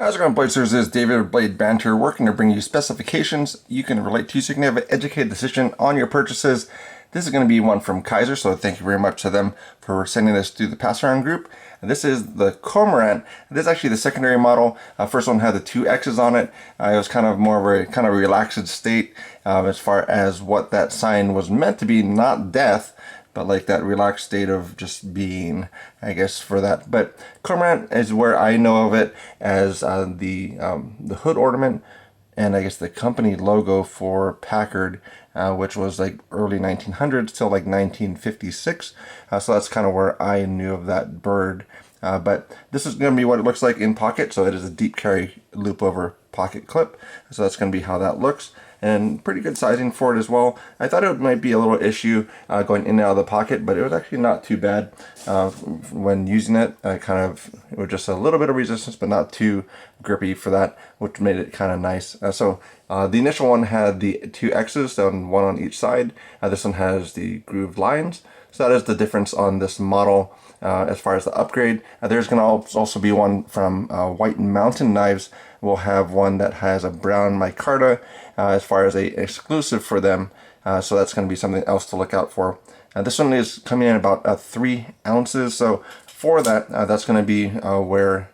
How's it going, Blazers? This is David with Blade Banter, working to bring you specifications you can relate to so you can have an educated decision on your purchases. This is going to be one from Kizer, so thank you very much to them for sending this through the pass-around group. And this is the Cormorant. This is actually the secondary model. First one had the two X's on it. It was kind of more of a kind of relaxed state as far as what that sign was meant to be, not death, but like that relaxed state of just being, I guess, for that. But Cormorant is where I know of it as the hood ornament, and I guess the company logo for Packard, which was like early 1900s till like 1956. So that's kind of where I knew of that bird. But this is going to be what it looks like in pocket. So it is a deep carry loop over pocket clip. So that's going to be how that looks. And pretty good sizing for it as well. I thought it might be a little issue going in and out of the pocket, but it was actually not too bad when using it. It was just a little bit of resistance, but not too grippy for that, which made it kind of nice. The initial one had the two X's, one on each side. This one has the grooved lines. So that is the difference on this model as far as the upgrade. There's going to also be one from White Mountain Knives. We'll have one that has a brown micarta as far as a exclusive for them. So that's going to be something else to look out for. This one is coming in about 3 ounces. So for that, that's going to be where,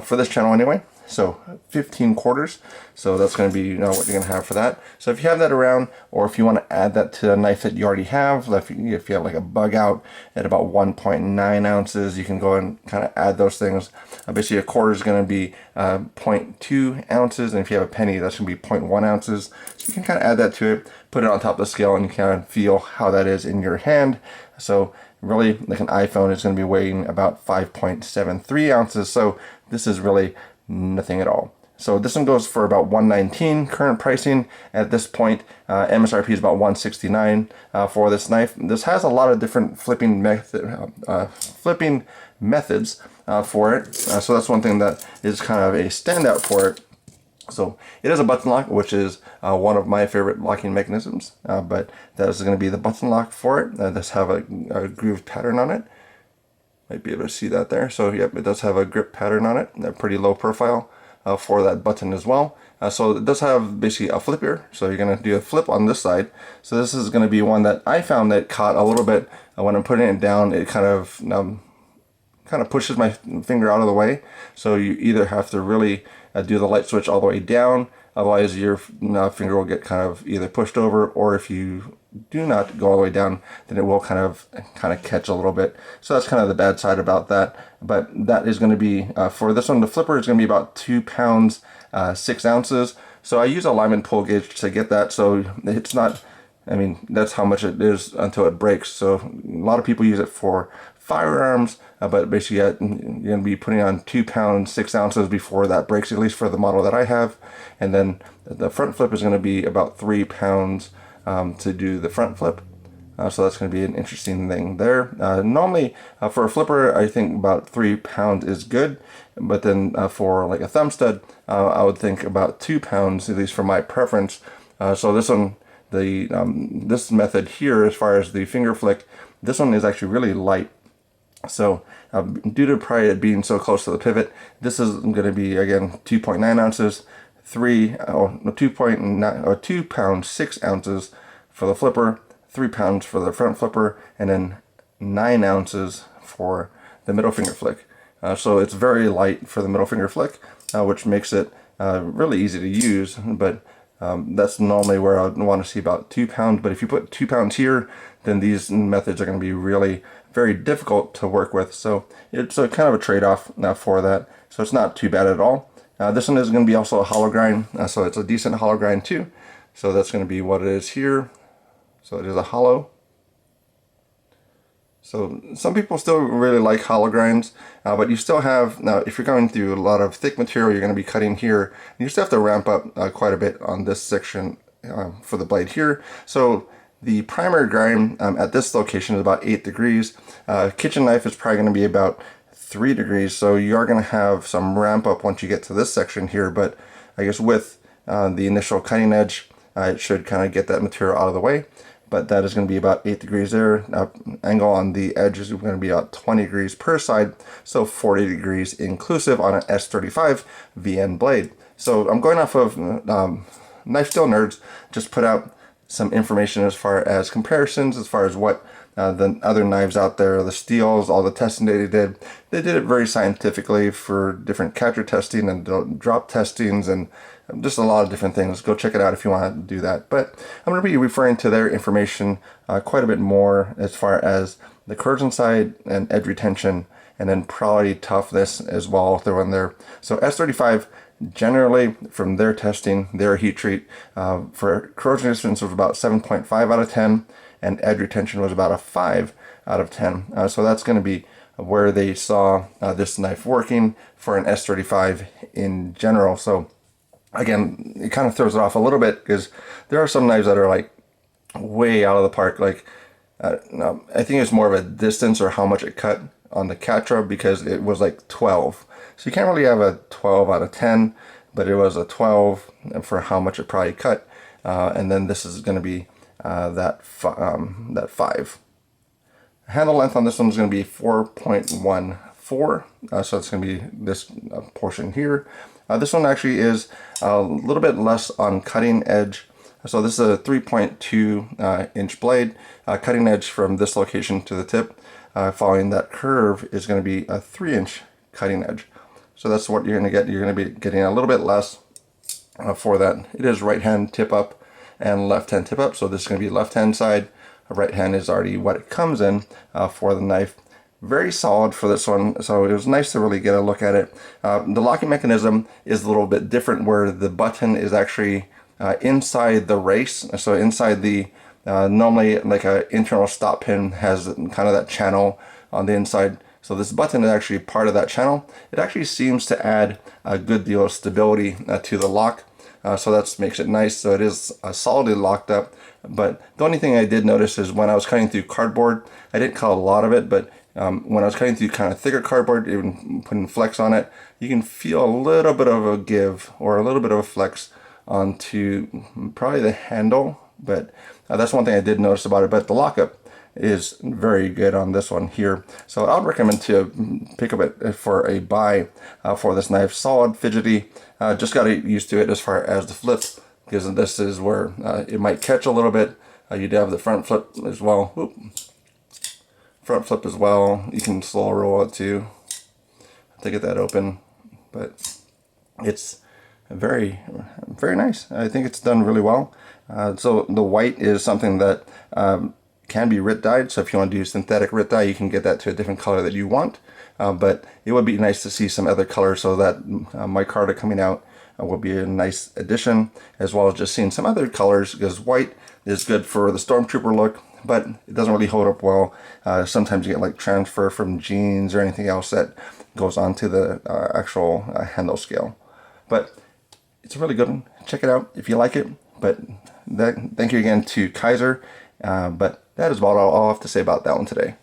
for this channel anyway, so 15 quarters. So that's going to be what you're going to have for that. So if you have that around, or if you want to add that to a knife that you already have, if you have like a bug out at about 1.9 ounces, you can go and kind of add those things. Basically a quarter is going to be 0.2 ounces, and if you have a penny, that's going to be 0.1 ounces. So you can kind of add that to it, put it on top of the scale, and you kind of feel how that is in your hand. So really, like an iPhone is going to be weighing about 5.73 ounces. So this is really nothing at all. So this one goes for about $119 current pricing at this point. MSRP is about $169 for this knife. This has a lot of different flipping methods for it. So that's one thing that is kind of a standout for it. So it is a button lock, which is one of my favorite locking mechanisms. But that is going to be the button lock for it. It does have a grooved pattern on it. Might be able to see that there. So yep, it does have a grip pattern on it, a pretty low profile for that button as well. So it does have basically a flip here. So you're going to do a flip on this side. So this is going to be one that I found that caught a little bit when I'm putting it down. It kind of pushes my finger out of the way. So you either have to really do the light switch all the way down, otherwise your finger will get kind of either pushed over, or if you do not go all the way down, then it will kind of catch a little bit. So that's kind of the bad side about that. But that is going to be for this one, the flipper is going to be about 2 pounds 6 ounces. So I use a Lyman pull gauge to get that, so it's not, I mean, that's how much it is until it breaks. So a lot of people use it for firearms, but basically you're going to be putting on 2 pounds 6 ounces before that breaks, at least for the model that I have. And then the front flip is going to be about 3 pounds to do the front flip. So that's going to be an interesting thing there. Normally for a flipper, I think about 3 pounds is good, but then for like a thumb stud, I would think about 2 pounds, at least for my preference. So this one, this method here, as far as the finger flick, this one is actually really light. So due to probably it being so close to the pivot, this is going to be again 2.9 ounces, 2 pounds 6 ounces for the flipper, 3 pounds for the front flipper, and then 9 ounces for the middle finger flick. So it's very light for the middle finger flick, which makes it really easy to use. But that's normally where I want to see about 2 pounds. But if you put 2 pounds here, then these methods are going to be really very difficult to work with. So it's a kind of a trade-off for that. So it's not too bad at all. This one is going to be also a hollow grind, so it's a decent hollow grind too. So that's going to be what it is here. So it is a hollow. So some people still really like hollow grinds, but you still have, now if you're going through a lot of thick material, you're going to be cutting here, you still have to ramp up quite a bit on this section for the blade here. So the primary grind at this location is about 8 degrees. Kitchen knife is probably going to be about 3 degrees, so you are going to have some ramp up once you get to this section here, but I guess with the initial cutting edge, it should kind of get that material out of the way. but that is going to be about 8 degrees there. Angle on the edge is going to be about 20 degrees per side, so 40 degrees inclusive on an S35vn blade. So I'm going off of Knife Steel Nerds, just put out some information as far as comparisons, as far as what the other knives out there, the steels, all the testing they did. They did it very scientifically for different catcher testing and drop testings and just a lot of different things. Go check it out if you want to do that. But I'm going to be referring to their information quite a bit more as far as the corrosion side and edge retention, and then probably toughness as well throw in there. So S35 generally from their testing, their heat treat for corrosion resistance was about 7.5 out of 10, and edge retention was about a 5 out of 10. So that's going to be where they saw this knife working for an S35 in general. So again, it kind of throws it off a little bit because there are some knives that are like way out of the park. Like I think it's more of a distance or how much it cut on the Catra, because it was like 12. So you can't really have a 12 out of 10, but it was a 12 for how much it probably cut. And then this is going to be that 5. Handle length on this one is going to be 4.14. So it's going to be this portion here. This one actually is a little bit less on cutting edge. So this is a 3.2 inch blade. Cutting edge from this location to the tip, following that curve, is going to be a 3-inch cutting edge. So that's what you're going to get. You're going to be getting a little bit less for that. It is right hand tip up and left hand tip up. So this is going to be left hand side. Right hand is already what it comes in for the knife. Very solid for this one, so it was nice to really get a look at it. The locking mechanism is a little bit different, where the button is actually inside the race. So inside the normally like a internal stop pin has kind of that channel on the inside. So this button is actually part of that channel. It actually seems to add a good deal of stability to the lock. So that makes it nice. So it is solidly locked up. But the only thing I did notice is when I was cutting through cardboard, I didn't cut a lot of it, but when I was cutting through kind of thicker cardboard, even putting flex on it, you can feel a little bit of a give or a little bit of a flex onto probably the handle. But that's one thing I did notice about it. But the lockup is very good on this one here. So I would recommend to pick up it for a buy for this knife. Solid, fidgety, just got to get used to it as far as the flip, because this is where it might catch a little bit. You do have the front flip as well. Whoop. Front flip as well. You can slow roll it too to get that open, but it's very, very nice. I think it's done really well. So the white is something that can be writ dyed. So if you want to do synthetic writ dye, you can get that to a different color that you want. But it would be nice to see some other colors, so that micarta coming out will be a nice addition, as well as just seeing some other colors, because white is good for the Stormtrooper look, but it doesn't really hold up well. Sometimes you get like transfer from jeans or anything else that goes onto the actual handle scale. But it's a really good one. Check it out if you like it. But thank you again to Kizer. But that is about all I'll have to say about that one today.